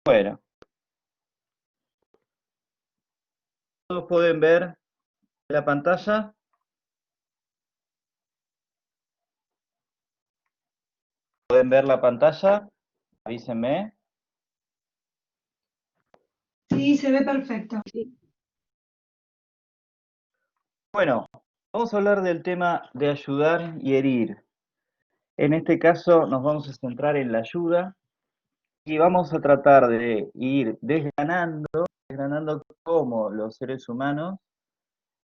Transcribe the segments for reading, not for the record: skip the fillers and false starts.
Bueno, todos pueden ver la pantalla. ¿Pueden ver la pantalla? Avísenme. Sí, se ve perfecto. Bueno, vamos a hablar del tema de ayudar y herir. En este caso nos vamos a centrar en la ayuda y vamos a tratar de ir desgranando cómo los seres humanos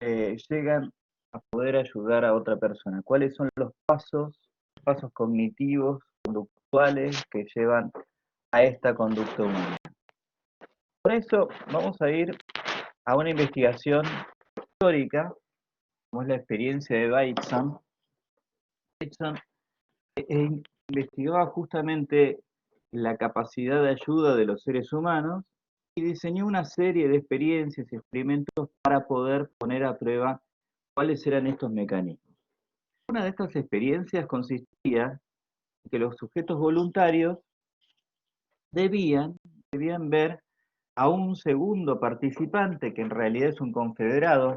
llegan a poder ayudar a otra persona. ¿Cuáles son los pasos cognitivos, conductuales que llevan a esta conducta humana? Por eso vamos a ir a una investigación histórica, como es la experiencia de Bateson. Bateson investigaba justamente la capacidad de ayuda de los seres humanos y diseñó una serie de experiencias y experimentos para poder poner a prueba cuáles eran estos mecanismos. Una de estas experiencias consistía en que los sujetos voluntarios debían ver a un segundo participante, que en realidad es un confederado,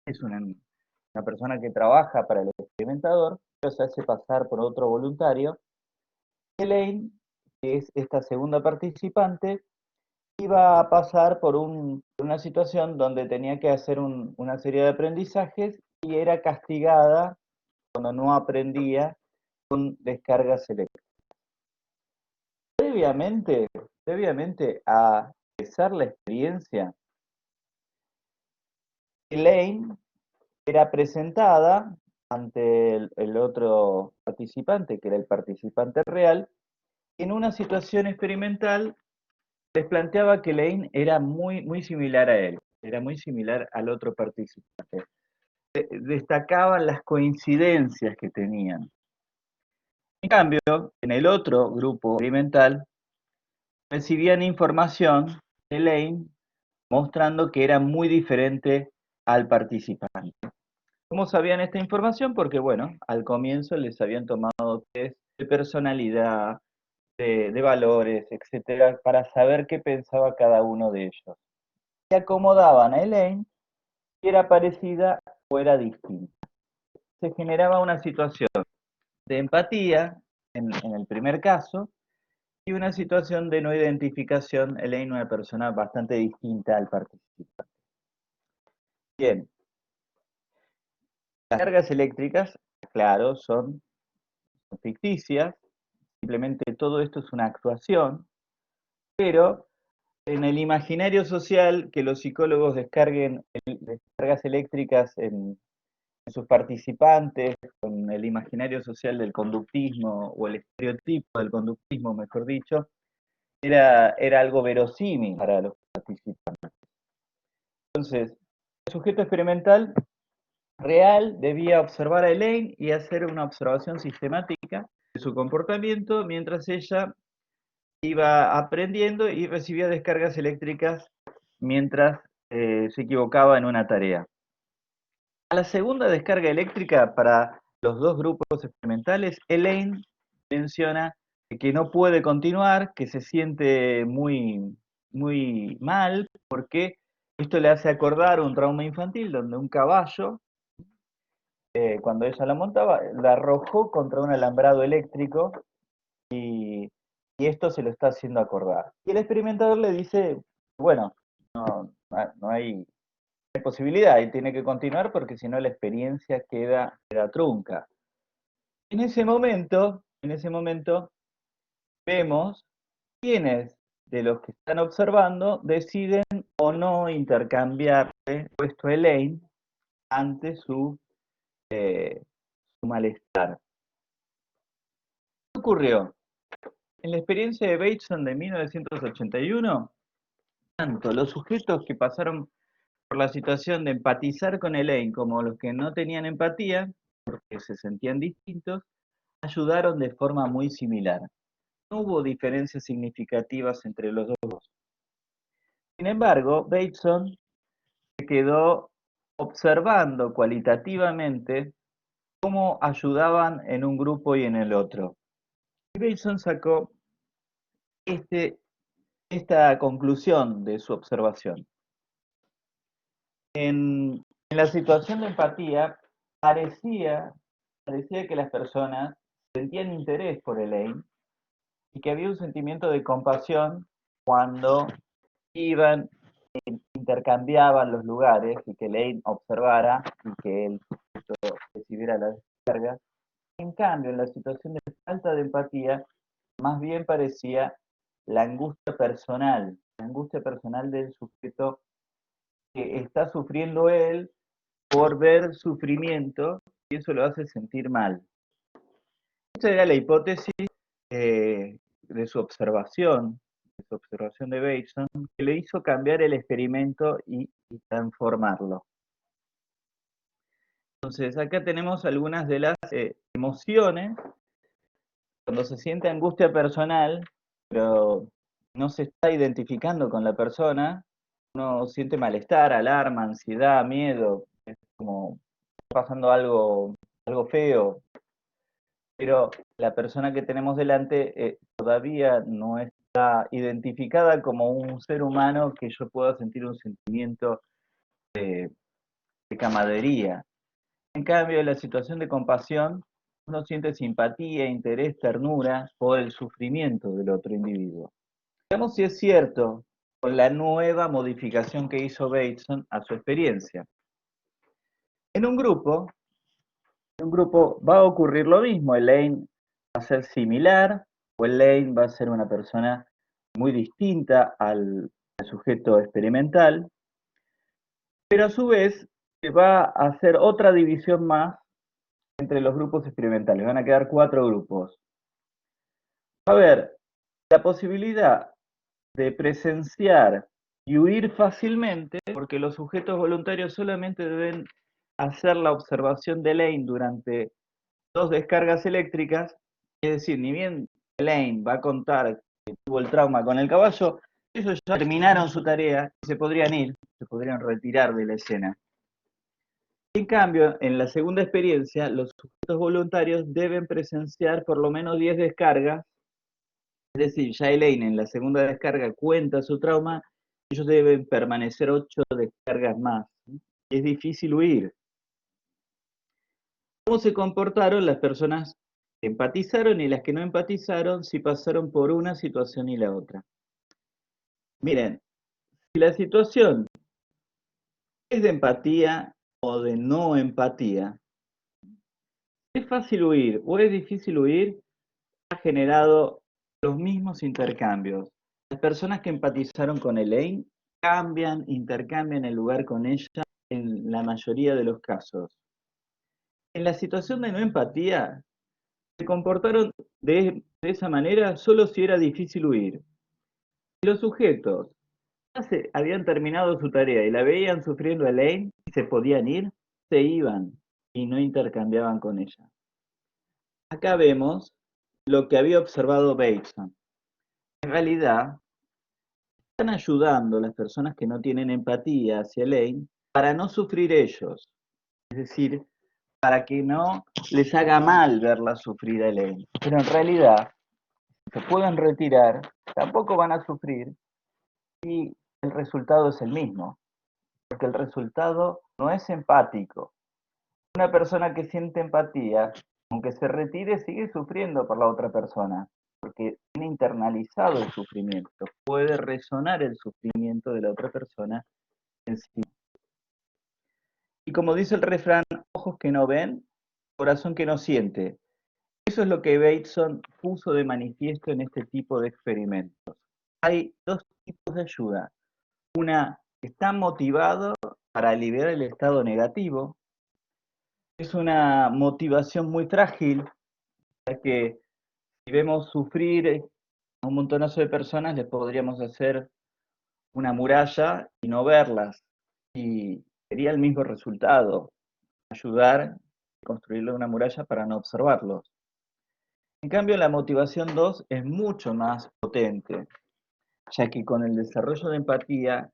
es una persona que trabaja para el experimentador, pero se hace pasar por otro voluntario. Elaine, que es esta segunda participante, iba a pasar por una situación donde tenía que hacer una serie de aprendizajes y era castigada cuando no aprendía con descargas eléctricas. Previamente a empezar la experiencia, Elaine era presentada ante el otro participante, que era el participante real, y en una situación experimental les planteaba que Elaine era muy similar a él, era muy similar al otro participante. Destacaban las coincidencias que tenían. En cambio, en el otro grupo experimental, recibían información de Elaine mostrando que era muy diferente al participante. ¿Cómo sabían esta información? Porque, bueno, al comienzo les habían tomado test de personalidad, de valores, etcétera, para saber qué pensaba cada uno de ellos. Se acomodaban a Elaine si era parecida o era distinta. Se generaba una situación de empatía en el primer caso y una situación de no identificación. Elaine, una persona bastante distinta al participante. Bien, las cargas eléctricas, claro, son ficticias, simplemente todo esto es una actuación, pero en el imaginario social que los psicólogos descarguen descargas eléctricas en sus participantes, con el imaginario social del conductismo o el estereotipo del conductismo, mejor dicho, era algo verosímil para los participantes. Entonces, el sujeto experimental real debía observar a Elaine y hacer una observación sistemática de su comportamiento mientras ella iba aprendiendo y recibía descargas eléctricas mientras se equivocaba en una tarea. A la segunda descarga eléctrica para los dos grupos experimentales, Elaine menciona que no puede continuar, que se siente muy mal, porque esto le hace acordar un trauma infantil donde un caballo, cuando ella la montaba, la arrojó contra un alambrado eléctrico y esto se lo está haciendo acordar. Y el experimentador le dice, bueno, no hay posibilidad y tiene que continuar porque si no la experiencia queda trunca. En ese momento vemos quiénes de los que están observando deciden o no intercambiarle puesto a Elaine ante su malestar. ¿Qué ocurrió? En la experiencia de Bateson de 1981, tanto los sujetos que pasaron por la situación de empatizar con Elaine como los que no tenían empatía, porque se sentían distintos, ayudaron de forma muy similar. No hubo diferencias significativas entre los dos. Sin embargo, Bateson se quedó observando cualitativamente cómo ayudaban en un grupo y en el otro. Y Bateson sacó este esta conclusión de su observación. En la situación de empatía, parecía que las personas sentían interés por Elaine y que había un sentimiento de compasión cuando iban, intercambiaban los lugares y que Elaine observara y que él recibiera la descarga. En cambio, en la situación de falta de empatía, más bien parecía la angustia personal del sujeto que está sufriendo él por ver sufrimiento y eso lo hace sentir mal. Esa era la hipótesis de su observación de Bateson, que le hizo cambiar el experimento y transformarlo. Entonces, acá tenemos algunas de las emociones. Cuando se siente angustia personal, pero no se está identificando con la persona, uno siente malestar, alarma, ansiedad, miedo, es como pasando algo feo, pero la persona que tenemos delante todavía no está identificada como un ser humano que yo pueda sentir un sentimiento de camaradería. En cambio, en la situación de compasión, uno siente simpatía, interés, ternura por el sufrimiento del otro individuo. Veamos si es cierto con la nueva modificación que hizo Bateson a su experiencia. En un grupo va a ocurrir lo mismo. Elaine va a ser similar, o Elaine va a ser una persona muy distinta al sujeto experimental, pero a su vez se va a hacer otra división más entre los grupos experimentales. Van a quedar 4 grupos. Va a haber la posibilidad de presenciar y huir fácilmente, porque los sujetos voluntarios solamente deben hacer la observación de Elaine durante 2 descargas eléctricas, es decir, ni bien Elaine va a contar que tuvo el trauma con el caballo, ellos ya terminaron su tarea y se podrían retirar de la escena. En cambio, en la segunda experiencia, los sujetos voluntarios deben presenciar por lo menos 10 descargas, es decir, ya Elaine en la segunda descarga cuenta su trauma, ellos deben permanecer 8 descargas más. Es difícil huir. ¿Cómo se comportaron las personas que empatizaron y las que no empatizaron si pasaron por una situación y la otra? Miren, si la situación es de empatía o de no empatía, ¿es fácil huir o es difícil huir? Ha generado los mismos intercambios. Las personas que empatizaron con Elaine intercambian el lugar con ella en la mayoría de los casos. En la situación de no empatía, se comportaron de esa manera solo si era difícil huir. Si los sujetos ya habían terminado su tarea y la veían sufriendo a Elaine y se podían ir, se iban y no intercambiaban con ella. Acá vemos lo que había observado Bateson. En realidad, están ayudando a las personas que no tienen empatía hacia Elaine para no sufrir ellos. Es decir, para que no les haga mal verla sufrir a Elaine. Pero en realidad, se pueden retirar, tampoco van a sufrir y el resultado es el mismo. Porque el resultado no es empático. Una persona que siente empatía, aunque se retire, sigue sufriendo por la otra persona, porque tiene internalizado el sufrimiento, puede resonar el sufrimiento de la otra persona en sí. Y como dice el refrán, ojos que no ven, corazón que no siente. Eso es lo que Bateson puso de manifiesto en este tipo de experimentos. Hay 2 tipos de ayuda. Una que está motivado para aliviar el estado negativo. Es una motivación muy frágil, ya que si vemos sufrir a un montonazo de personas, les podríamos hacer una muralla y no verlas. Y sería el mismo resultado, ayudar a construirle una muralla para no observarlos. En cambio, la motivación 2 es mucho más potente, ya que con el desarrollo de empatía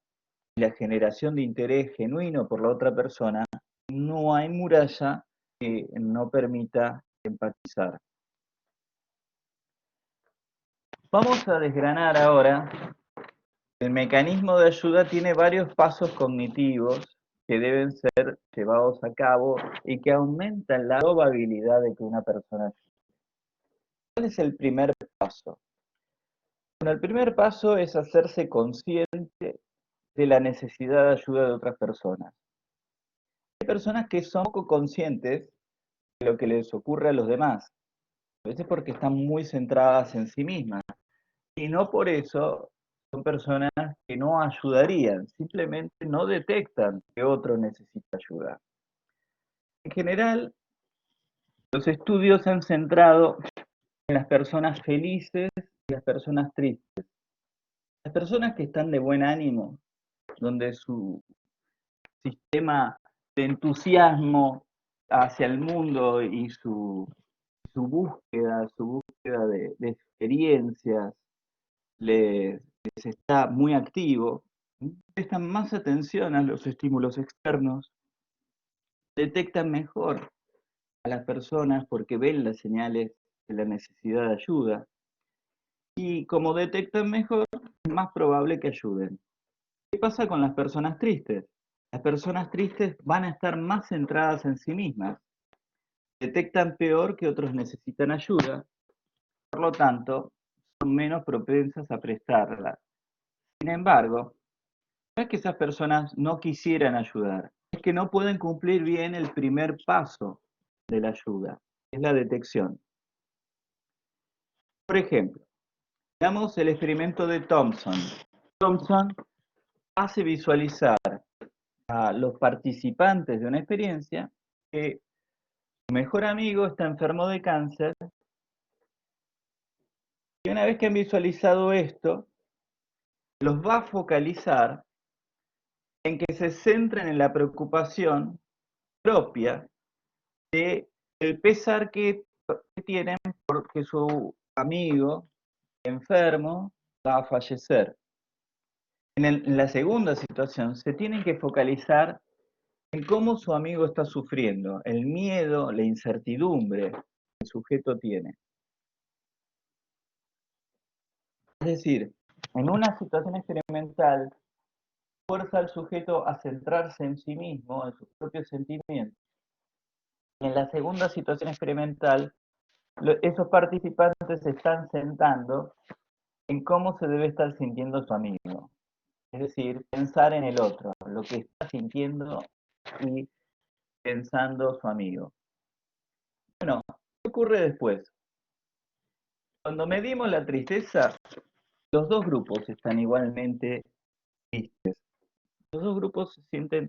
y la generación de interés genuino por la otra persona, no hay muralla que no permita empatizar. Vamos a desgranar ahora El mecanismo de ayuda tiene varios pasos cognitivos que deben ser llevados a cabo y que aumentan la probabilidad de que una persona ayude. ¿Cuál es el primer paso? Bueno, el primer paso es hacerse consciente de la necesidad de ayuda de otras personas. Hay personas que son poco conscientes de lo que les ocurre a los demás, a veces porque están muy centradas en sí mismas, y no por eso son personas que no ayudarían, simplemente no detectan que otro necesita ayuda. En general, los estudios se han centrado en las personas felices y las personas tristes. Las personas que están de buen ánimo, donde su sistema de entusiasmo hacia el mundo y su búsqueda de experiencias les está muy activo, prestan más atención a los estímulos externos, detectan mejor a las personas porque ven las señales de la necesidad de ayuda y como detectan mejor, es más probable que ayuden. ¿Qué pasa con las personas tristes? Las personas tristes van a estar más centradas en sí mismas, detectan peor que otros necesitan ayuda, por lo tanto, son menos propensas a prestarla. Sin embargo, no es que esas personas no quisieran ayudar, es que no pueden cumplir bien el primer paso de la ayuda, es la detección. Por ejemplo, veamos el experimento de Thompson. Thompson hace visualizar a los participantes de una experiencia que su mejor amigo está enfermo de cáncer y una vez que han visualizado esto, los va a focalizar en que se centren en la preocupación propia de el pesar que tienen porque su amigo enfermo va a fallecer. En la segunda situación se tienen que focalizar en cómo su amigo está sufriendo, el miedo, la incertidumbre que el sujeto tiene. Es decir, en una situación experimental, fuerza al sujeto a centrarse en sí mismo, en sus propios sentimientos. Y en la segunda situación experimental, esos participantes se están sentando en cómo se debe estar sintiendo su amigo. Es decir, pensar en el otro, lo que está sintiendo y pensando su amigo. Bueno, ¿qué ocurre después? Cuando medimos la tristeza, los dos grupos están igualmente tristes. Los dos grupos se sienten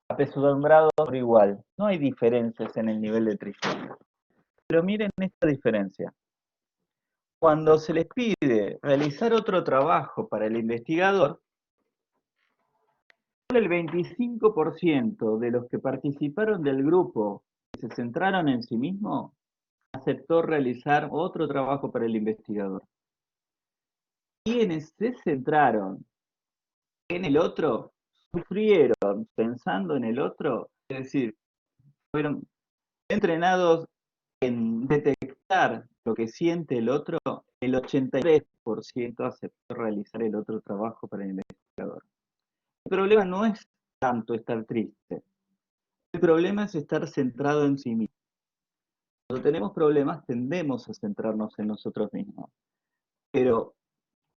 apesadumbrados por igual. No hay diferencias en el nivel de tristeza. Pero miren esta diferencia. Cuando se les pide realizar otro trabajo para el investigador, solo el 25% de los que participaron del grupo que se centraron en sí mismo aceptó realizar otro trabajo para el investigador. Quienes se centraron en el otro, sufrieron pensando en el otro, es decir, fueron entrenados en detectar lo que siente el otro, el 83% aceptó realizar el otro trabajo para el investigador. El problema no es tanto estar triste, el problema es estar centrado en sí mismo. Cuando tenemos problemas tendemos a centrarnos en nosotros mismos, pero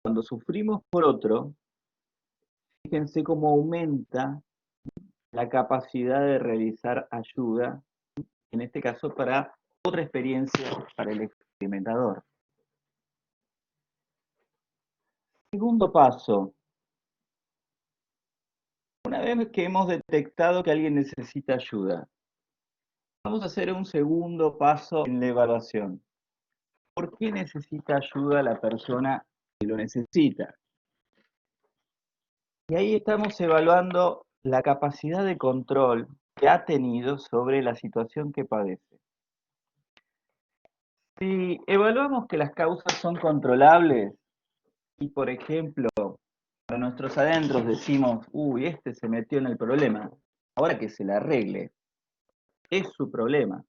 cuando sufrimos por otro, fíjense cómo aumenta la capacidad de realizar ayuda, en este caso para otra experiencia para el experimentador. Segundo paso, una vez que hemos detectado que alguien necesita ayuda, vamos a hacer un segundo paso en la evaluación. ¿Por qué necesita ayuda la persona que lo necesita? Y ahí estamos evaluando la capacidad de control que ha tenido sobre la situación que padece. Si evaluamos que las causas son controlables y, por ejemplo, para nuestros adentros decimos, uy, este se metió en el problema, ahora que se le arregle, es su problema.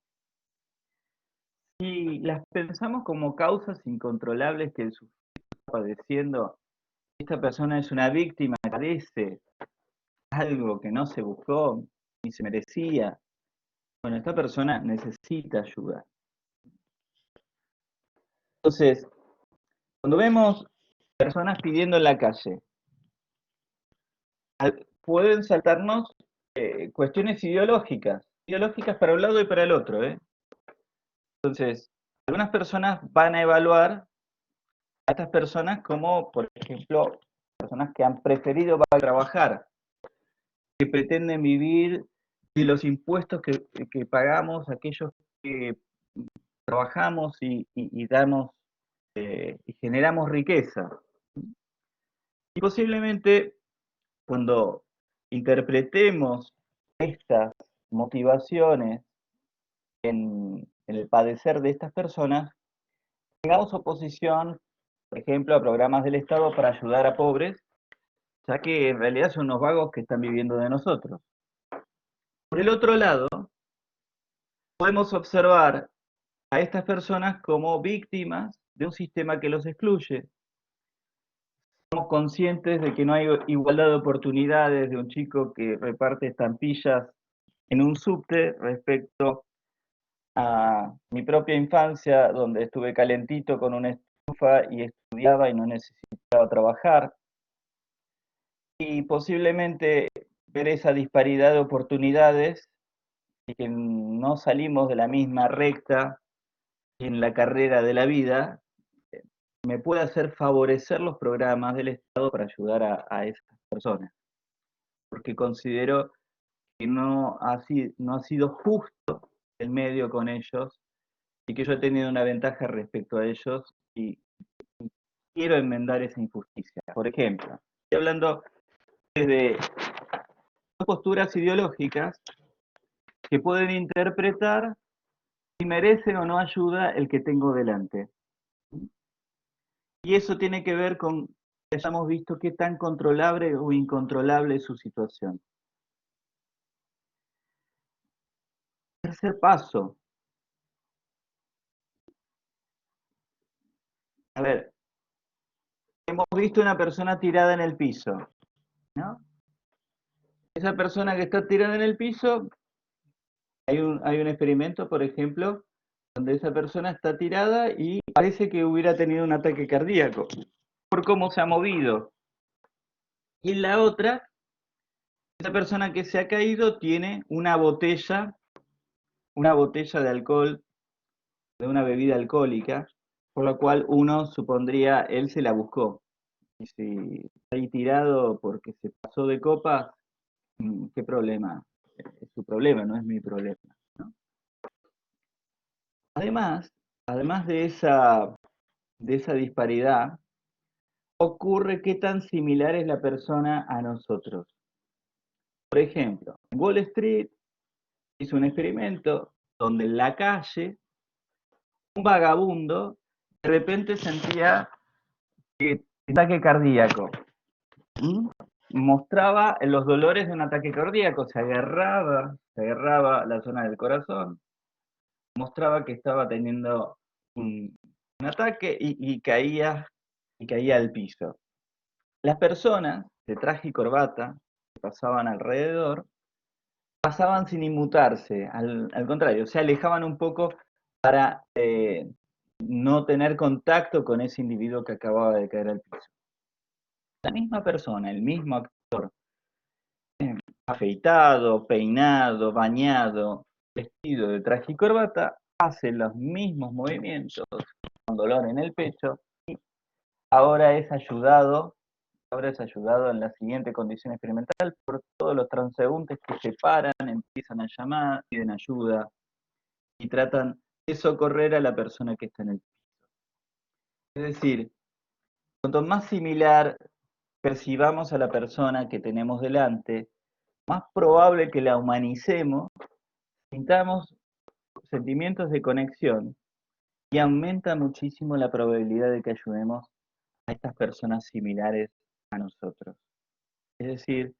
Si las pensamos como causas incontrolables que el sujeto está padeciendo, esta persona es una víctima, carece algo que no se buscó ni se merecía. Bueno, esta persona necesita ayuda. Entonces, cuando vemos personas pidiendo en la calle, pueden saltarnos cuestiones ideológicas para un lado y para el otro. Entonces, algunas personas van a evaluar a estas personas como, por ejemplo, personas que han preferido trabajar, que pretenden vivir de los impuestos que pagamos, aquellos que trabajamos y damos y generamos riqueza. Y posiblemente cuando interpretemos estas motivaciones en el padecer de estas personas, tengamos oposición, por ejemplo, a programas del Estado para ayudar a pobres, ya que en realidad son unos vagos que están viviendo de nosotros. Por el otro lado, podemos observar a estas personas como víctimas de un sistema que los excluye. Somos conscientes de que no hay igualdad de oportunidades de un chico que reparte estampillas en un subte respecto a mi propia infancia, donde estuve calentito con una estufa y estudiaba y no necesitaba trabajar. Y posiblemente ver esa disparidad de oportunidades y que no salimos de la misma recta en la carrera de la vida, me puede hacer favorecer los programas del Estado para ayudar a esas personas. Porque considero que no ha sido justo el medio con ellos y que yo he tenido una ventaja respecto a ellos y quiero enmendar esa injusticia. Por ejemplo, estoy hablando desde posturas ideológicas que pueden interpretar si merece o no ayuda el que tengo delante. Y eso tiene que ver con que hayamos visto qué tan controlable o incontrolable es su situación. Tercer paso. A ver, hemos visto una persona tirada en el piso, ¿no? Esa persona que está tirada en el piso, hay un experimento, por ejemplo, donde esa persona está tirada y parece que hubiera tenido un ataque cardíaco por cómo se ha movido. Y en la otra, esa persona que se ha caído tiene una botella de alcohol, de una bebida alcohólica, por lo cual uno supondría, él se la buscó. Y si está ahí tirado porque se pasó de copa, ¿qué problema? Es su problema, no es mi problema, ¿no? Además de esa disparidad, ocurre qué tan similar es la persona a nosotros. Por ejemplo, en Wall Street hizo un experimento donde en la calle un vagabundo de repente sentía ataque cardíaco. Mostraba los dolores de un ataque cardíaco, se agarraba la zona del corazón, mostraba que estaba teniendo un ataque y caía al piso. Las personas de traje y corbata que pasaban alrededor pasaban sin inmutarse, al contrario, se alejaban un poco para no tener contacto con ese individuo que acababa de caer al piso. La misma persona, el mismo actor, afeitado, peinado, bañado, vestido de traje y corbata, hace los mismos movimientos con dolor en el pecho y ahora es ayudado en la siguiente condición experimental por todos los transeúntes que se paran, empiezan a llamar, piden ayuda y tratan de socorrer a la persona que está en el piso. Es decir, cuanto más similar percibamos a la persona que tenemos delante, más probable que la humanicemos, sintamos sentimientos de conexión y aumenta muchísimo la probabilidad de que ayudemos a estas personas similares a nosotros. Es decir,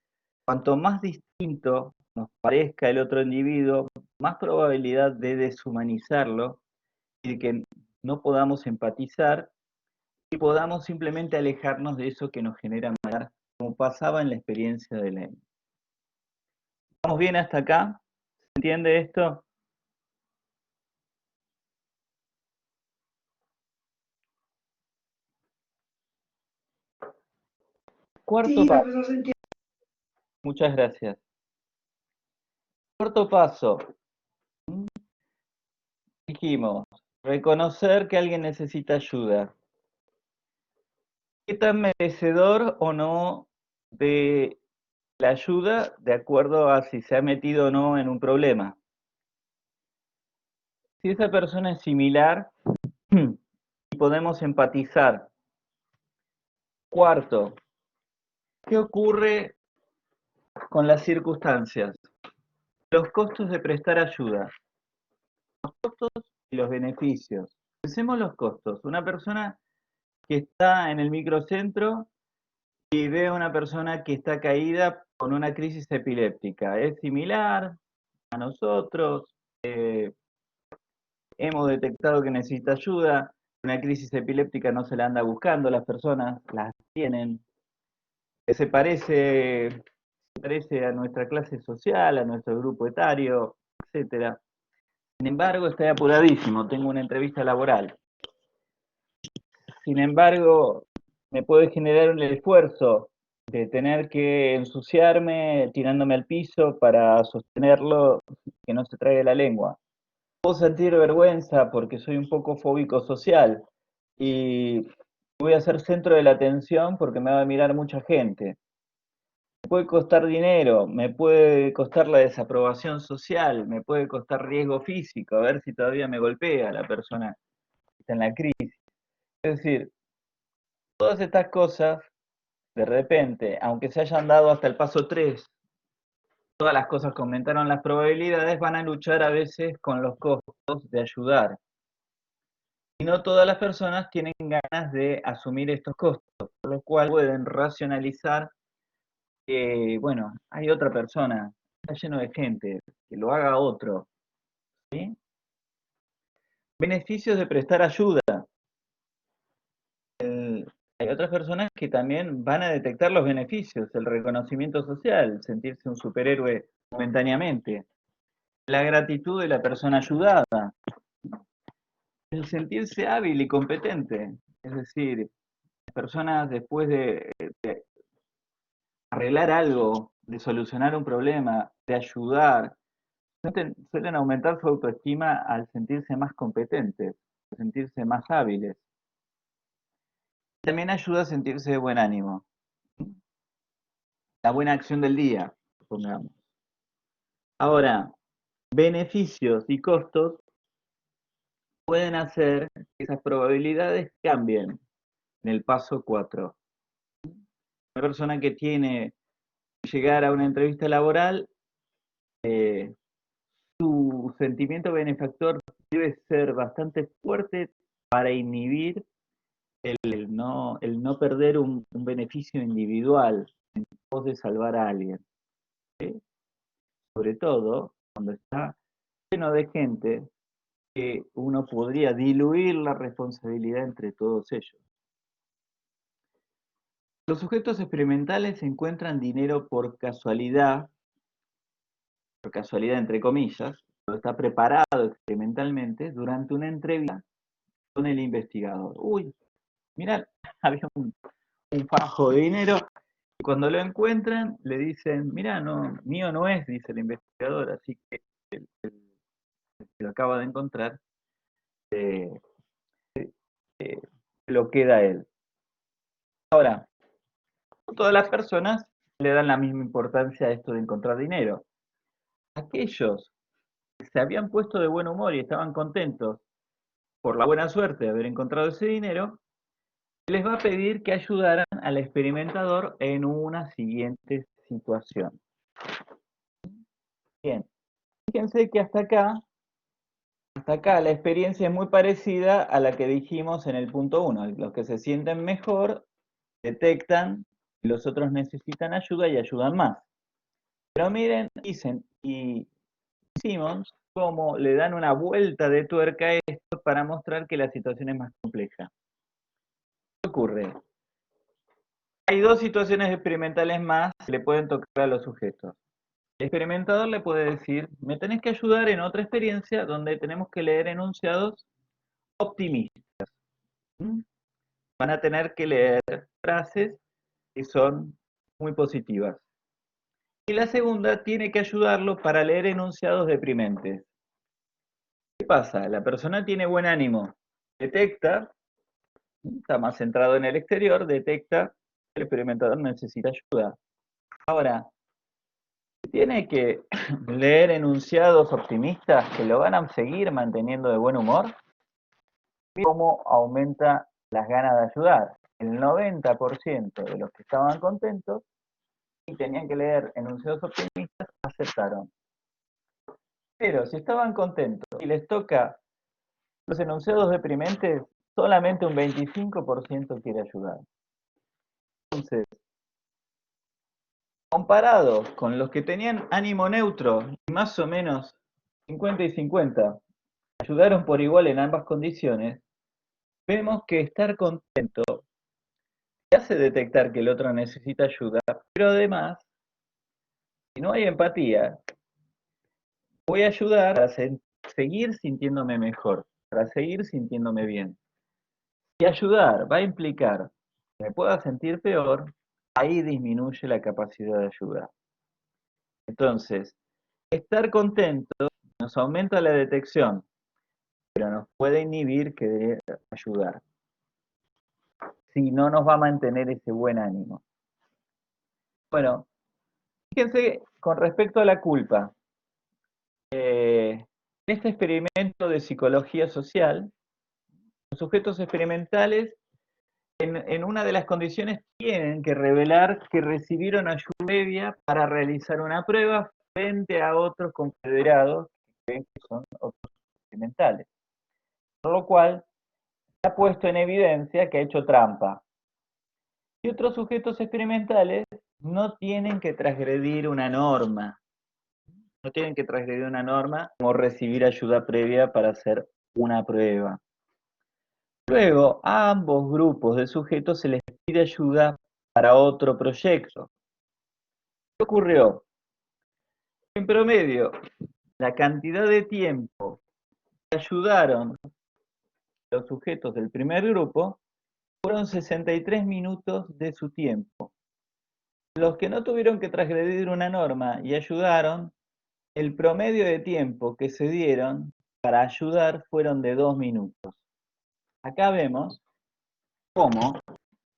cuanto más distinto nos parezca el otro individuo, más probabilidad de deshumanizarlo y de que no podamos empatizar y podamos simplemente alejarnos de eso que nos genera malestar, como pasaba en la experiencia de Lenny. ¿Estamos bien hasta acá? ¿Se entiende esto? Cuarto Sí, paso. profesor, se entiende. Muchas gracias. Cuarto paso. Dijimos, reconocer que alguien necesita ayuda. ¿Qué tan merecedor o no de la ayuda de acuerdo a si se ha metido o no en un problema? Si esa persona es similar y podemos empatizar. Cuarto, ¿qué ocurre con las circunstancias? Los costos de prestar ayuda. Los costos y los beneficios. Pensemos los costos. Una persona que está en el microcentro y ve a una persona que está caída con una crisis epiléptica. ¿Es similar a nosotros? Hemos detectado que necesita ayuda. Una crisis epiléptica no se la anda buscando, las personas las tienen. Se parece a nuestra clase social, a nuestro grupo etario, etcétera. Sin embargo, estoy apuradísimo, tengo una entrevista laboral. Sin embargo, me puede generar un esfuerzo de tener que ensuciarme tirándome al piso para sostenerlo, que no se traiga la lengua. Puedo sentir vergüenza porque soy un poco fóbico social y voy a ser centro de la atención porque me va a mirar mucha gente. Me puede costar dinero, me puede costar la desaprobación social, me puede costar riesgo físico, a ver si todavía me golpea la persona que está en la crisis. Es decir, todas estas cosas, de repente, aunque se hayan dado hasta el paso 3, todas las cosas que aumentaron las probabilidades, van a luchar a veces con los costos de ayudar. Y no todas las personas tienen ganas de asumir estos costos, por lo cual pueden racionalizar que, bueno, hay otra persona, está lleno de gente, que lo haga otro. ¿Sí? Beneficios de prestar ayuda. Hay otras personas que también van a detectar los beneficios, el reconocimiento social, sentirse un superhéroe momentáneamente, la gratitud de la persona ayudada, el sentirse hábil y competente. Es decir, las personas después de arreglar algo, de solucionar un problema, de ayudar, suelen aumentar su autoestima al sentirse más competentes, al sentirse más hábiles. También ayuda a sentirse de buen ánimo. La buena acción del día, supongamos. Ahora, beneficios y costos pueden hacer que esas probabilidades cambien en el paso 4. Una persona que tiene que llegar a una entrevista laboral, su sentimiento benefactor debe ser bastante fuerte para inhibir el no perder un beneficio individual en pos de salvar a alguien. ¿Sí? Sobre todo cuando está lleno de gente que uno podría diluir la responsabilidad entre todos ellos. Los sujetos experimentales encuentran dinero por casualidad entre comillas, pero está preparado experimentalmente durante una entrevista con el investigador. Uy, mirá, había un fajo de dinero. Y cuando lo encuentran, le dicen, mira, no, mío no es, dice el investigador, así que el que lo acaba de encontrar, eh, eh, lo queda a él. Ahora, no todas las personas le dan la misma importancia a esto de encontrar dinero. Aquellos que se habían puesto de buen humor y estaban contentos por la buena suerte de haber encontrado ese dinero, les va a pedir que ayudaran al experimentador en una siguiente situación. Bien, fíjense que hasta acá la experiencia es muy parecida a la que dijimos en el punto 1. Los que se sienten mejor detectan que los otros necesitan ayuda y ayudan más. Pero miren, dicen y Simmons cómo le dan una vuelta de tuerca a esto para mostrar que la situación es más compleja. ¿Qué ocurre? Hay dos situaciones experimentales más que le pueden tocar a los sujetos. El experimentador le puede decir, me tenés que ayudar en otra experiencia donde tenemos que leer enunciados optimistas. ¿Mm? Van a tener que leer frases que son muy positivas. Y la segunda tiene que ayudarlo para leer enunciados deprimentes. ¿Qué pasa? La persona tiene buen ánimo, detecta, está más centrado en el exterior, detecta que el experimentador necesita ayuda. Ahora, tiene que leer enunciados optimistas que lo van a seguir manteniendo de buen humor. ¿Cómo aumenta las ganas de ayudar? El 90% de los que estaban contentos y tenían que leer enunciados optimistas aceptaron. Pero si estaban contentos y les toca los enunciados deprimentes, solamente un 25% quiere ayudar. Entonces, comparados con los que tenían ánimo neutro, más o menos 50 y 50, ayudaron por igual en ambas condiciones, vemos que estar contento te hace detectar que el otro necesita ayuda, pero además, si no hay empatía, voy a ayudar a seguir sintiéndome mejor, para seguir sintiéndome bien. Si ayudar va a implicar que me pueda sentir peor, ahí disminuye la capacidad de ayudar. Entonces, estar contento nos aumenta la detección, pero nos puede inhibir querer ayudar. Si no nos va a mantener ese buen ánimo. Bueno, fíjense con respecto a la culpa. En este experimento de psicología social, los sujetos experimentales en una de las condiciones tienen que revelar que recibieron ayuda previa para realizar una prueba frente a otros confederados que creen que son otros experimentales. Por lo cual, se ha puesto en evidencia que ha hecho trampa. Y otros sujetos experimentales no tienen que transgredir una norma. No tienen que transgredir una norma como recibir ayuda previa para hacer una prueba. Luego, a ambos grupos de sujetos se les pide ayuda para otro proyecto. ¿Qué ocurrió? En promedio, la cantidad de tiempo que ayudaron los sujetos del primer grupo fueron 63 minutos de su tiempo. Los que no tuvieron que transgredir una norma y ayudaron, el promedio de tiempo que se dieron para ayudar fueron de 2 minutos. Acá vemos cómo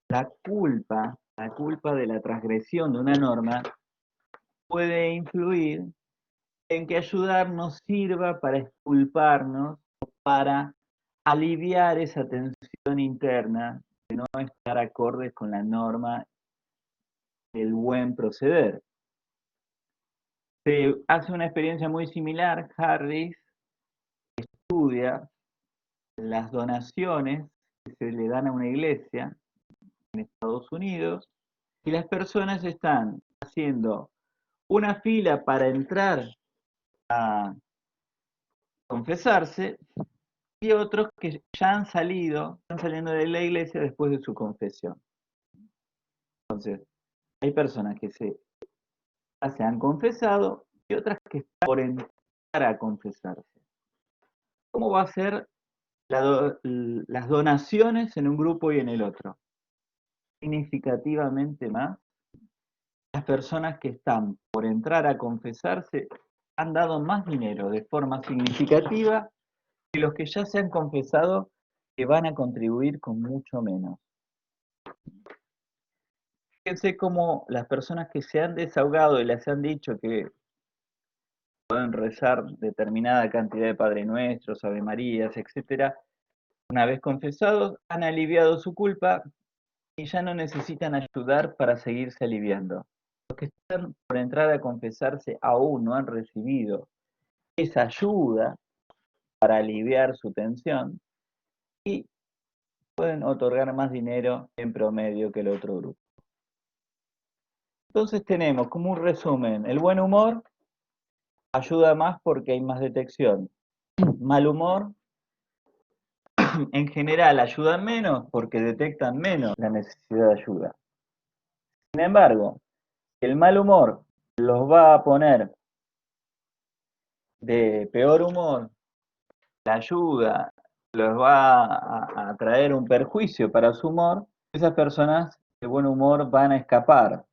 la culpa de la transgresión de una norma puede influir en que ayudar nos sirva para exculparnos, para aliviar esa tensión interna de no estar acordes con la norma del buen proceder. Se hace una experiencia muy similar. Harris estudia las donaciones que se le dan a una iglesia en Estados Unidos y las personas están haciendo una fila para entrar a confesarse y otros que ya están saliendo de la iglesia después de su confesión. Entonces, hay personas que ya se han confesado y otras que están por entrar a confesarse. ¿Cómo va a ser las donaciones en un grupo y en el otro? Significativamente más. Las personas que están por entrar a confesarse han dado más dinero de forma significativa que los que ya se han confesado, que van a contribuir con mucho menos. Fíjense cómo las personas que se han desahogado y les han dicho que pueden rezar determinada cantidad de Padre Nuestros, Ave Marías, etcétera, una vez confesados, han aliviado su culpa y ya no necesitan ayudar para seguirse aliviando. Los que están por entrar a confesarse aún no han recibido esa ayuda para aliviar su tensión y pueden otorgar más dinero en promedio que el otro grupo. Entonces tenemos como un resumen, el buen humor ayuda más porque hay más detección. Mal humor en general ayudan menos porque detectan menos la necesidad de ayuda. Sin embargo, el mal humor los va a poner de peor humor, la ayuda los va a traer un perjuicio para su humor, esas personas de buen humor van a escapar.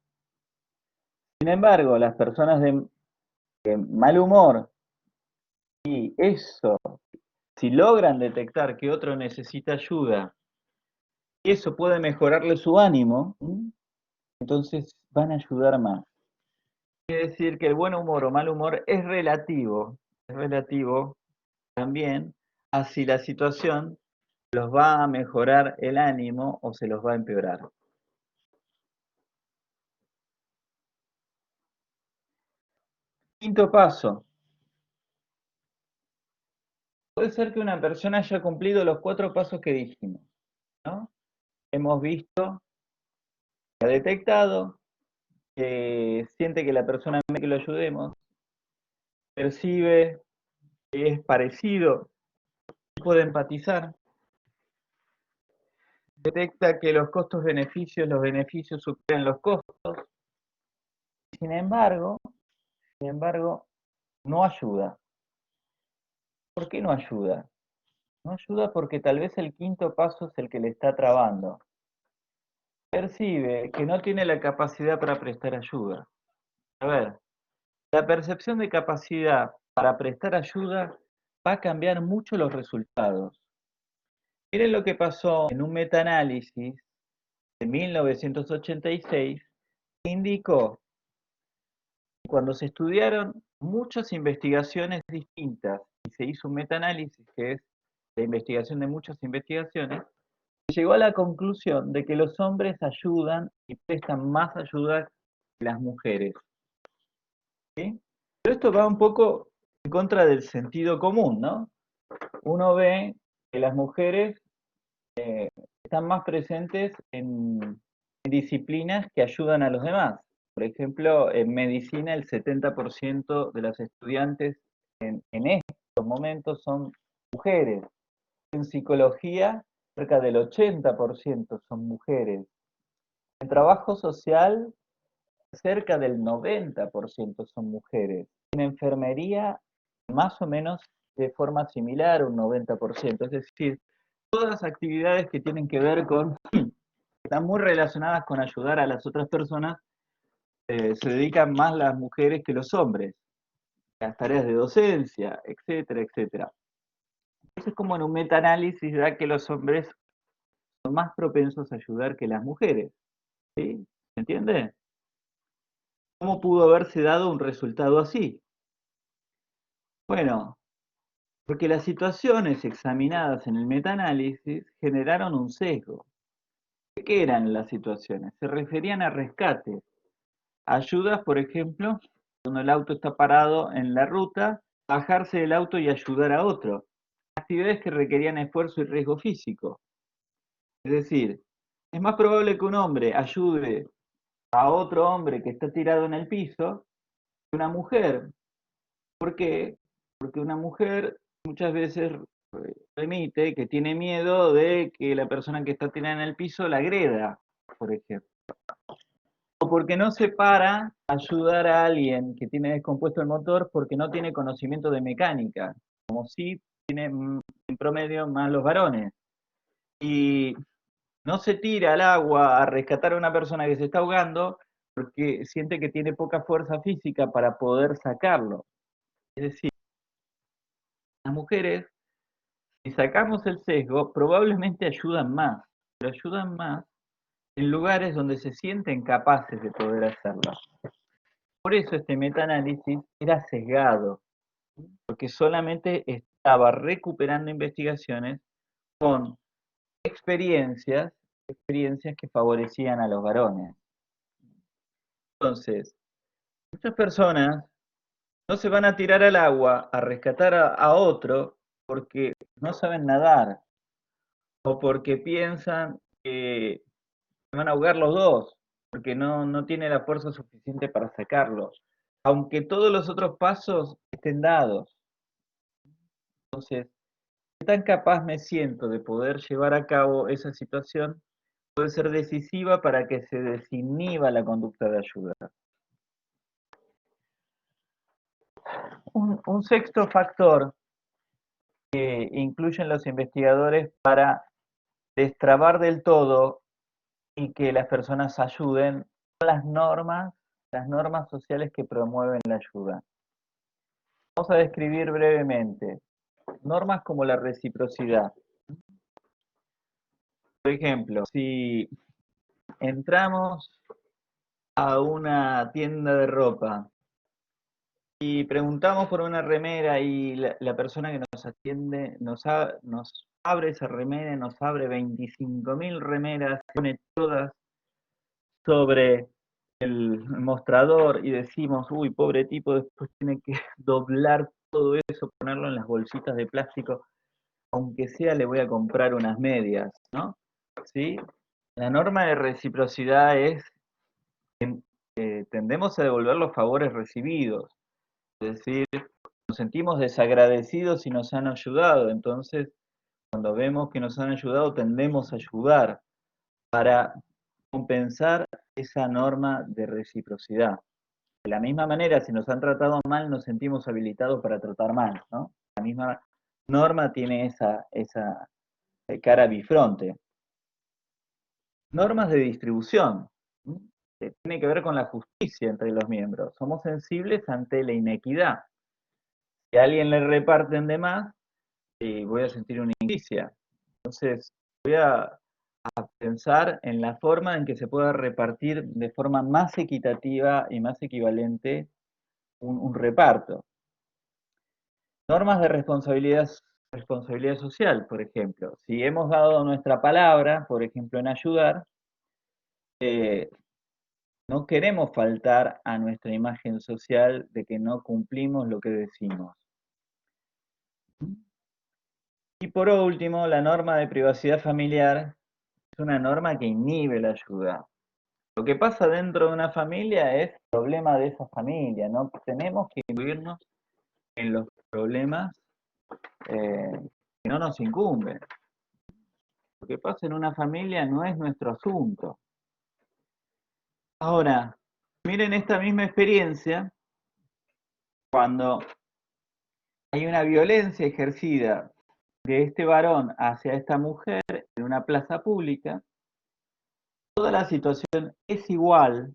Sin embargo, las personas de mal humor, y eso, si logran detectar que otro necesita ayuda, y eso puede mejorarle su ánimo, entonces van a ayudar más. Quiere decir que el buen humor o mal humor es relativo también a si la situación los va a mejorar el ánimo o se los va a empeorar. Quinto paso. Puede ser que una persona haya cumplido los 4 pasos que dijimos, ¿no? Hemos visto, ha detectado, que siente que la persona quiere que lo ayudemos, percibe que es parecido, puede empatizar, detecta que los los beneficios superan los costos, sin embargo, no ayuda. ¿Por qué no ayuda? No ayuda porque tal vez el quinto paso es el que le está trabando. Percibe que no tiene la capacidad para prestar ayuda. A ver, la percepción de capacidad para prestar ayuda va a cambiar mucho los resultados. Miren lo que pasó en un metaanálisis de 1986, que indicó que cuando se estudiaron muchas investigaciones distintas y se hizo un metaanálisis, que es la investigación de muchas investigaciones, llegó a la conclusión de que los hombres ayudan y prestan más ayuda que las mujeres. ¿Sí? Pero esto va un poco en contra del sentido común, ¿no? Uno ve que las mujeres están más presentes en disciplinas que ayudan a los demás. Por ejemplo, en medicina el 70% de las estudiantes en estos momentos son mujeres. En psicología, cerca del 80% son mujeres. En trabajo social, cerca del 90% son mujeres. En enfermería, más o menos de forma similar, un 90%. Es decir, todas las actividades que tienen que ver con, están muy relacionadas con ayudar a las otras personas, se dedican más las mujeres que los hombres. Las tareas de docencia, etcétera, etcétera. Entonces, como en un metaanálisis da que los hombres son más propensos a ayudar que las mujeres. ¿Sí? ¿Se entiende? ¿Cómo pudo haberse dado un resultado así? Bueno, porque las situaciones examinadas en el metaanálisis generaron un sesgo. ¿Qué eran las situaciones? Se referían a rescates, ayudas, por ejemplo, cuando el auto está parado en la ruta, bajarse del auto y ayudar a otro. Actividades que requerían esfuerzo y riesgo físico. Es decir, es más probable que un hombre ayude a otro hombre que está tirado en el piso que una mujer. ¿Por qué? Porque una mujer muchas veces remite que tiene miedo de que la persona que está tirada en el piso la agreda, por ejemplo. O porque no se para a ayudar a alguien que tiene descompuesto el motor porque no tiene conocimiento de mecánica, como si tienen en promedio más los varones. Y no se tira al agua a rescatar a una persona que se está ahogando porque siente que tiene poca fuerza física para poder sacarlo. Es decir, las mujeres, si sacamos el sesgo, probablemente ayudan más, pero ayudan más en lugares donde se sienten capaces de poder hacerlo. Por eso este metaanálisis era sesgado, porque solamente estaba recuperando investigaciones con experiencias que favorecían a los varones. Entonces, muchas personas no se van a tirar al agua a rescatar a otro porque no saben nadar o porque piensan que se van a ahogar los dos, porque no tiene la fuerza suficiente para sacarlos, aunque todos los otros pasos estén dados. Entonces, qué tan capaz me siento de poder llevar a cabo esa situación puede ser decisiva para que se desinhiba la conducta de ayuda. Un sexto factor que incluyen los investigadores para destrabar del todo y que las personas ayuden son las normas sociales que promueven la ayuda. Vamos a describir brevemente normas como la reciprocidad. Por ejemplo, si entramos a una tienda de ropa y preguntamos por una remera y la persona que nos atiende nos abre esa remera y nos abre 25.000 remeras, pone todas sobre el mostrador y decimos, uy, pobre tipo, después tiene que doblar todo eso, ponerlo en las bolsitas de plástico, aunque sea le voy a comprar unas medias, ¿no? ¿Sí? La norma de reciprocidad es, tendemos a devolver los favores recibidos, es decir, nos sentimos desagradecidos si nos han ayudado, entonces cuando vemos que nos han ayudado tendemos a ayudar para compensar esa norma de reciprocidad. De la misma manera, si nos han tratado mal, nos sentimos habilitados para tratar mal, ¿no? La misma norma tiene esa cara bifronte. Normas de distribución. Que tiene que ver con la justicia entre los miembros. Somos sensibles ante la inequidad. Si a alguien le reparten de más, voy a sentir una injusticia. Entonces, voy a pensar en la forma en que se pueda repartir de forma más equitativa y más equivalente un reparto. Normas de responsabilidad social, por ejemplo. Si hemos dado nuestra palabra, por ejemplo, en ayudar, no queremos faltar a nuestra imagen social de que no cumplimos lo que decimos. Y por último, la norma de privacidad familiar es una norma que inhibe la ayuda. Lo que pasa dentro de una familia es problema de esa familia, no tenemos que incluirnos en los problemas que no nos incumben. Lo que pasa en una familia no es nuestro asunto. Ahora, miren esta misma experiencia cuando hay una violencia ejercida de este varón hacia esta mujer en una plaza pública, toda la situación es igual,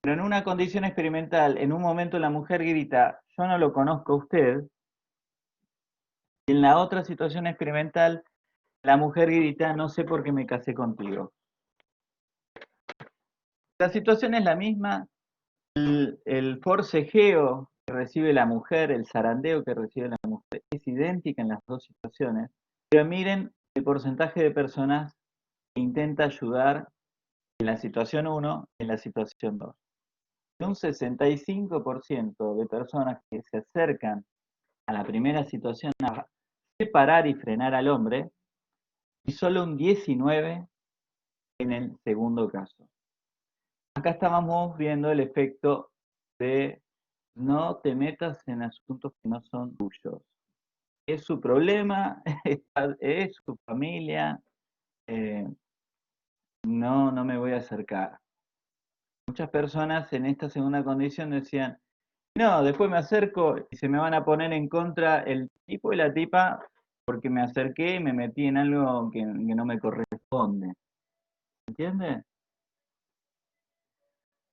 pero en una condición experimental, en un momento la mujer grita, yo no lo conozco a usted, y en la otra situación experimental, la mujer grita, no sé por qué me casé contigo. La situación es la misma, el forcejeo que recibe la mujer, el zarandeo que recibe la mujer, es idéntica en las dos situaciones, pero miren el porcentaje de personas que intenta ayudar en la situación 1 y en la situación 2. Un 65% de personas que se acercan a la primera situación a separar y frenar al hombre, y solo un 19% en el segundo caso. Acá estábamos viendo el efecto de no te metas en asuntos que no son tuyos. Es su problema, es su familia, no me voy a acercar. Muchas personas en esta segunda condición decían, no, después me acerco y se me van a poner en contra el tipo y la tipa porque me acerqué y me metí en algo que no me corresponde. ¿Entiende?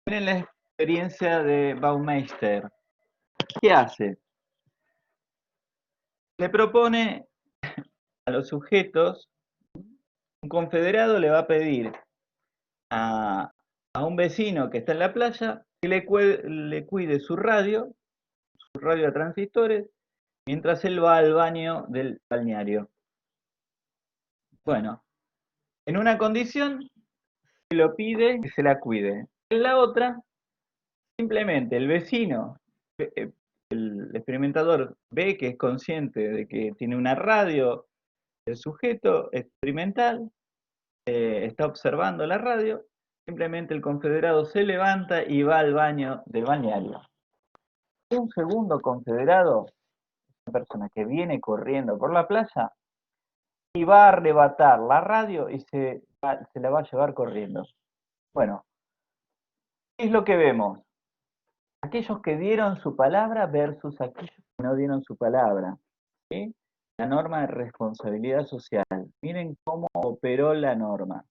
Miren la experiencia de Baumeister. ¿Qué hace? Le propone a los sujetos, un confederado le va a pedir a un vecino que está en la playa que le cuide su radio a transistores, mientras él va al baño del balneario. Bueno, en una condición se lo pide que se la cuide. En la otra, simplemente el vecino, el experimentador ve que es consciente de que tiene una radio, el sujeto experimental está observando la radio, simplemente el confederado se levanta y va al baño del balneario. Un segundo confederado, una persona que viene corriendo por la playa, y va a arrebatar la radio y se la va a llevar corriendo. Bueno, ¿qué es lo que vemos? Aquellos que dieron su palabra versus aquellos que no dieron su palabra. ¿Sí? La norma de responsabilidad social. Miren cómo operó la norma.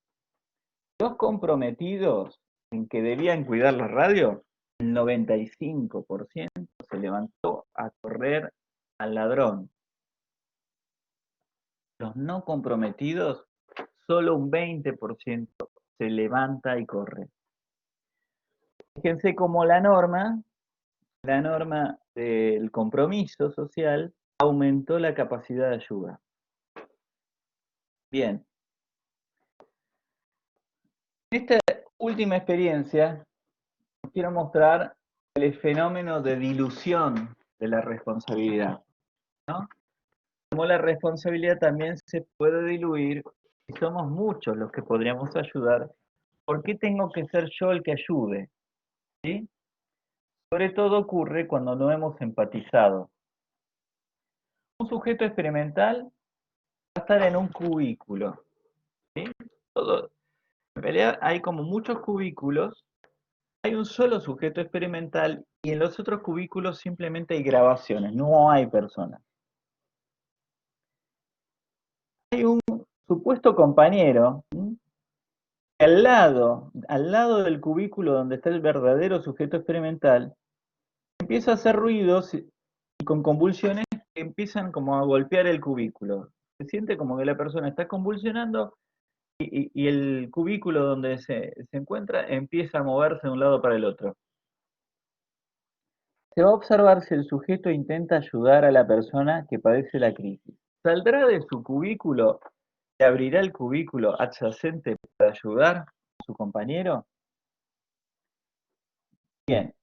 Los comprometidos en que debían cuidar la radio, el 95% se levantó a correr al ladrón. Los no comprometidos, solo un 20% se levanta y corre. Fíjense cómo la norma del compromiso social aumentó la capacidad de ayuda. Bien, en esta última experiencia quiero mostrar el fenómeno de dilución de la responsabilidad, ¿no? Como la responsabilidad también se puede diluir y somos muchos los que podríamos ayudar, ¿por qué tengo que ser yo el que ayude? ¿Sí? Sobre todo ocurre cuando no hemos empatizado. Un sujeto experimental va a estar en un cubículo, ¿sí? En realidad hay como muchos cubículos, hay un solo sujeto experimental y en los otros cubículos simplemente hay grabaciones, no hay personas. Hay un supuesto compañero, ¿sí? Al lado del cubículo donde está el verdadero sujeto experimental, empieza a hacer ruidos y con convulsiones que empiezan como a golpear el cubículo. Se siente como que la persona está convulsionando y el cubículo donde se encuentra empieza a moverse de un lado para el otro. Se va a observar si el sujeto intenta ayudar a la persona que padece la crisis. ¿Saldrá de su cubículo y abrirá el cubículo adyacente para ayudar a su compañero? Bien,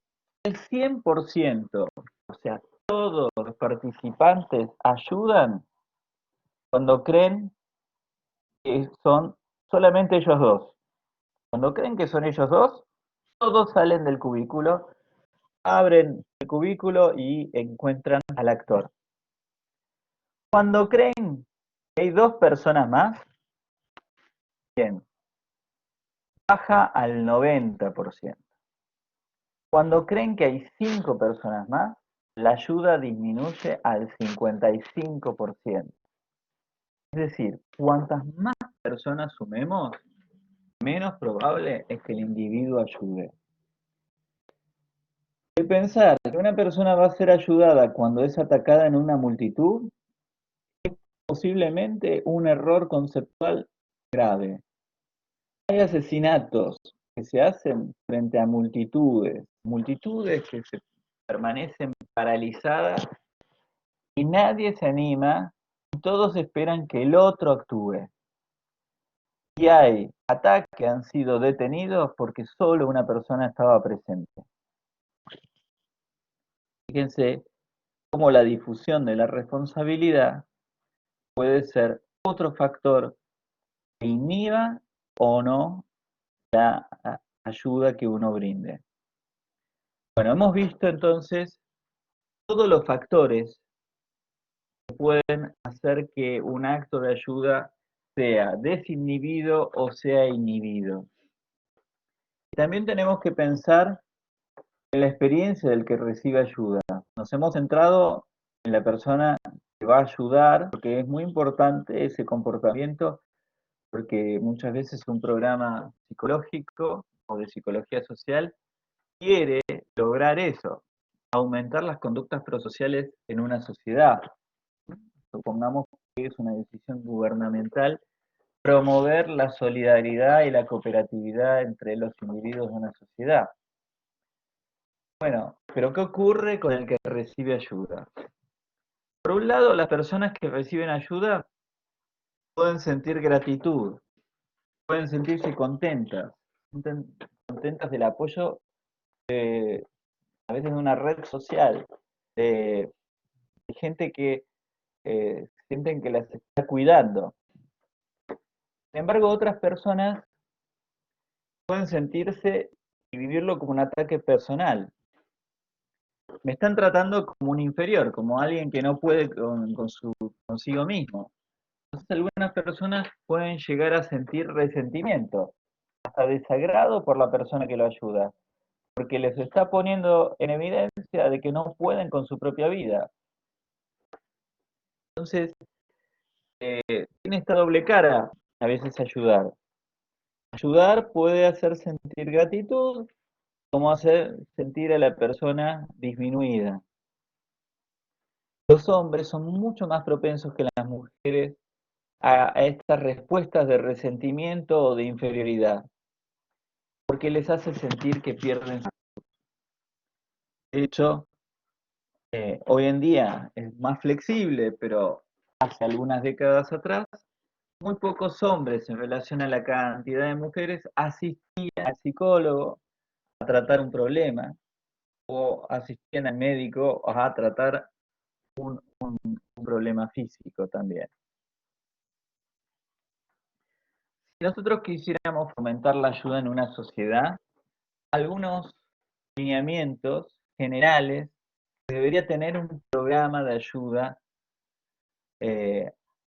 el 100%, o sea, todos los participantes ayudan cuando creen que son solamente ellos dos. Cuando creen que son ellos dos, todos salen del cubículo, abren el cubículo y encuentran al actor. Cuando creen que hay dos personas más, bien, baja al 90%. Cuando creen que hay 5 personas más, la ayuda disminuye al 55%. Es decir, cuantas más personas sumemos, menos probable es que el individuo ayude. El pensar que una persona va a ser ayudada cuando es atacada en una multitud es posiblemente un error conceptual grave. Hay asesinatos que se hacen frente a multitudes, multitudes que se permanecen paralizadas y nadie se anima, y todos esperan que el otro actúe. Y hay ataques que han sido detenidos porque solo una persona estaba presente. Fíjense cómo la difusión de la responsabilidad puede ser otro factor que inhiba o no la ayuda que uno brinde. Bueno, hemos visto entonces todos los factores que pueden hacer que un acto de ayuda sea desinhibido o sea inhibido. También tenemos que pensar en la experiencia del que recibe ayuda. Nos hemos centrado en la persona que va a ayudar, porque es muy importante ese comportamiento, porque muchas veces un programa psicológico o de psicología social quiere lograr eso, aumentar las conductas prosociales en una sociedad. Supongamos que es una decisión gubernamental promover la solidaridad y la cooperatividad entre los individuos de una sociedad. Bueno, pero ¿qué ocurre con el que recibe ayuda? Por un lado, las personas que reciben ayuda pueden sentir gratitud, pueden sentirse contentas, contentas del apoyo a veces de una red social, de gente que sienten que las está cuidando. Sin embargo, otras personas pueden sentirse y vivirlo como un ataque personal. Me están tratando como un inferior, como alguien que no puede consigo mismo. Entonces, algunas personas pueden llegar a sentir resentimiento, hasta desagrado por la persona que lo ayuda, porque les está poniendo en evidencia de que no pueden con su propia vida. Entonces, tiene esta doble cara a veces ayudar. Ayudar puede hacer sentir gratitud, como hacer sentir a la persona disminuida. Los hombres son mucho más propensos que las mujeres a estas respuestas de resentimiento o de inferioridad, porque les hace sentir que pierden. De hecho, hoy en día es más flexible, pero hace algunas décadas atrás, muy pocos hombres en relación a la cantidad de mujeres asistían al psicólogo a tratar un problema o asistían al médico a tratar un problema físico también. Si nosotros quisiéramos fomentar la ayuda en una sociedad, algunos lineamientos generales debería tener un programa de ayuda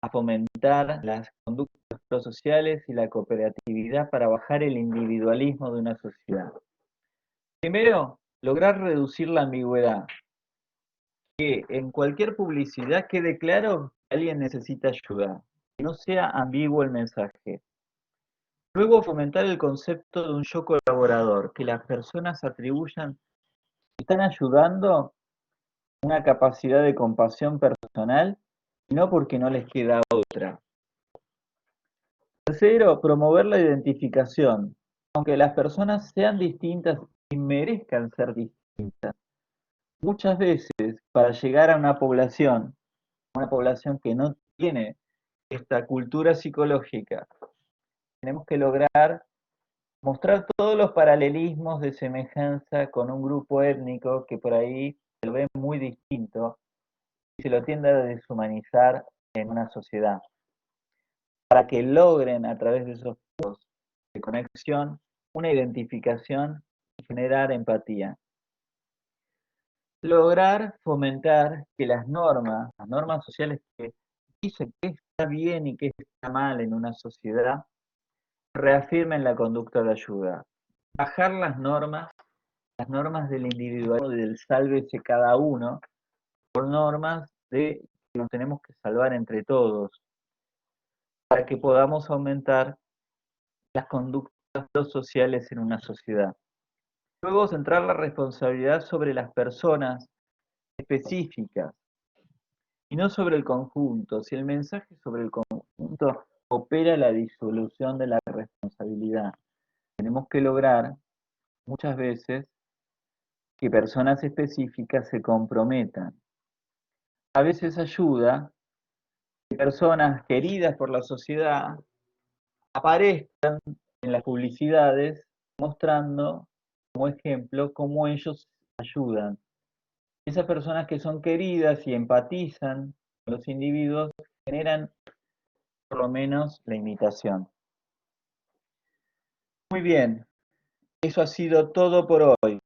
a fomentar las conductas prosociales y la cooperatividad para bajar el individualismo de una sociedad. Primero, lograr reducir la ambigüedad. Que en cualquier publicidad quede claro que alguien necesita ayuda, que no sea ambiguo el mensaje. Luego, fomentar el concepto de un yo colaborador, que las personas atribuyan que están ayudando una capacidad de compasión personal y no porque no les queda otra. Tercero, promover la identificación. Aunque las personas sean distintas y merezcan ser distintas, muchas veces para llegar a una población que no tiene esta cultura psicológica, tenemos que lograr mostrar todos los paralelismos de semejanza con un grupo étnico que por ahí se lo ve muy distinto y se lo tiende a deshumanizar en una sociedad, para que logren a través de esos puntos de conexión una identificación y generar empatía. Lograr fomentar que las normas sociales que dicen qué está bien y qué está mal en una sociedad, reafirmen la conducta de ayuda. Bajar las normas del individualismo, del sálvese cada uno, por normas de que nos tenemos que salvar entre todos, para que podamos aumentar las conductas sociales en una sociedad. Luego, centrar la responsabilidad sobre las personas específicas y no sobre el conjunto. Si el mensaje sobre el conjunto opera la disolución de la responsabilidad, tenemos que lograr muchas veces que personas específicas se comprometan. A veces ayuda que personas queridas por la sociedad aparezcan en las publicidades mostrando como ejemplo cómo ellos ayudan. Esas personas que son queridas y empatizan con los individuos generan por lo menos la imitación. Muy bien, eso ha sido todo por hoy.